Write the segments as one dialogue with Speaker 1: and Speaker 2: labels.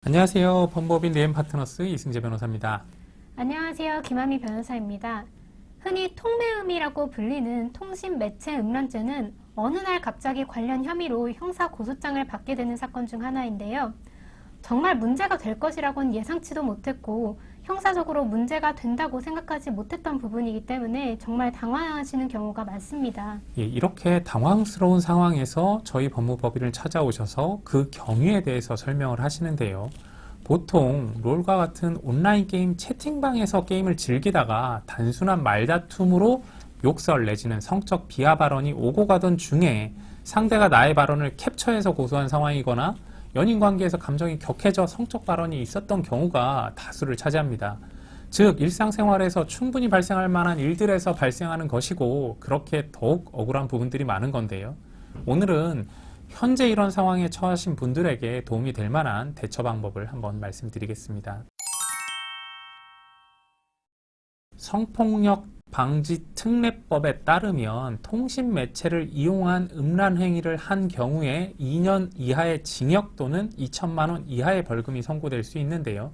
Speaker 1: 안녕하세요. 법무법인 네임파트너스 이승재 변호사입니다.
Speaker 2: 안녕하세요. 김한미 변호사입니다. 흔히 통매음이라고 불리는 통신매체음란죄는 어느 날 갑자기 관련 혐의로 형사고소장을 받게 되는 사건 중 하나인데요. 정말 문제가 될 것이라고는 예상치도 못했고 형사적으로 문제가 된다고 생각하지 못했던 부분이기 때문에 정말 당황하시는 경우가 많습니다.
Speaker 1: 이렇게 당황스러운 상황에서 저희 법무법인을 찾아오셔서 그 경위에 대해서 설명을 하시는데요. 보통 롤과 같은 온라인 게임 채팅방에서 게임을 즐기다가 단순한 말다툼으로 욕설 내지는 성적 비하 발언이 오고 가던 중에 상대가 나의 발언을 캡처해서 고소한 상황이거나 연인관계에서 감정이 격해져 성적 발언이 있었던 경우가 다수를 차지합니다. 즉 일상생활에서 충분히 발생할 만한 일들에서 발생하는 것이고 그렇게 더욱 억울한 부분들이 많은 건데요. 오늘은 현재 이런 상황에 처하신 분들에게 도움이 될 만한 대처 방법을 한번 말씀드리겠습니다. 성폭력 방지 특례법에 따르면 통신매체를 이용한 음란 행위를 한 경우에 2년 이하의 징역 또는 2천만 원 이하의 벌금이 선고될 수 있는데요.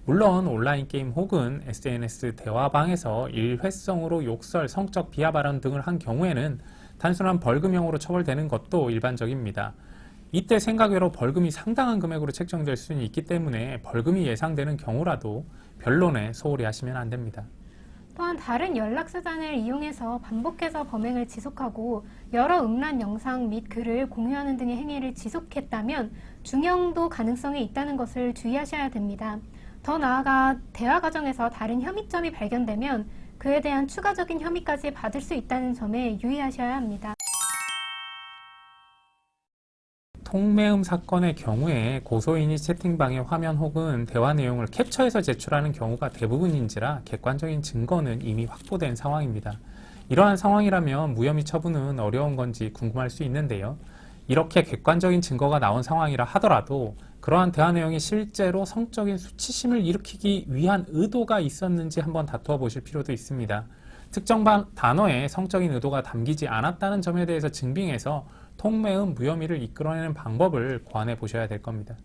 Speaker 1: 물론 온라인 게임 혹은 SNS 대화방에서 일회성으로 욕설, 성적 비하 발언 등을 한 경우에는 단순한 벌금형으로 처벌되는 것도 일반적입니다. 이때 생각외로 벌금이 상당한 금액으로 책정될 수는 있기 때문에 벌금이 예상되는 경우라도 변론에 소홀히 하시면 안 됩니다.
Speaker 2: 또한 다른 연락수단을 이용해서 반복해서 범행을 지속하고 여러 음란 영상 및 글을 공유하는 등의 행위를 지속했다면 중형도 가능성이 있다는 것을 주의하셔야 됩니다. 더 나아가 대화 과정에서 다른 혐의점이 발견되면 그에 대한 추가적인 혐의까지 받을 수 있다는 점에 유의하셔야 합니다.
Speaker 1: 통매음 사건의 경우에 고소인이 채팅방의 화면 혹은 대화 내용을 캡처해서 제출하는 경우가 대부분인지라 객관적인 증거는 이미 확보된 상황입니다. 이러한 상황이라면 무혐의 처분은 어려운 건지 궁금할 수 있는데요. 이렇게 객관적인 증거가 나온 상황이라 하더라도 그러한 대화 내용이 실제로 성적인 수치심을 일으키기 위한 의도가 있었는지 한번 다투어 보실 필요도 있습니다. 특정 단어에 성적인 의도가 담기지 않았다는 점에 대해서 증빙해서 통매음 무혐의를 이끌어내는 방법을 고안해 보셔야 될 겁니다.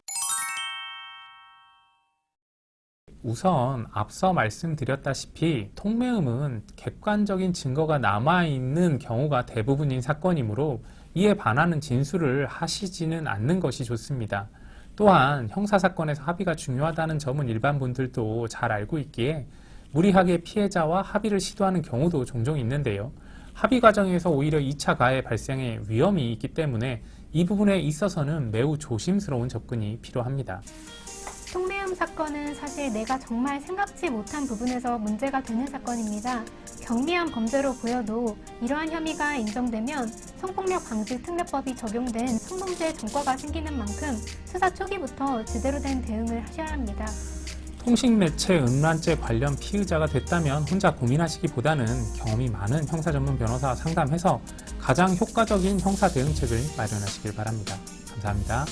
Speaker 1: 우선 앞서 말씀드렸다시피 통매음은 객관적인 증거가 남아있는 경우가 대부분인 사건이므로 이에 반하는 진술을 하시지는 않는 것이 좋습니다. 또한 형사사건에서 합의가 중요하다는 점은 일반 분들도 잘 알고 있기에 무리하게 피해자와 합의를 시도하는 경우도 종종 있는데요. 합의 과정에서 오히려 2차 가해 발생의 위험이 있기 때문에 이 부분에 있어서는 매우 조심스러운 접근이 필요합니다.
Speaker 2: 통매음 사건은 사실 내가 정말 생각지 못한 부분에서 문제가 되는 사건입니다. 경미한 범죄로 보여도 이러한 혐의가 인정되면 성폭력 방지 특례법이 적용된 성범죄 전과가 생기는 만큼 수사 초기부터 제대로 된 대응을 하셔야 합니다.
Speaker 1: 통신매체 음란죄 관련 피의자가 됐다면 혼자 고민하시기보다는 경험이 많은 형사 전문 변호사와 상담해서 가장 효과적인 형사 대응책을 마련하시길 바랍니다. 감사합니다.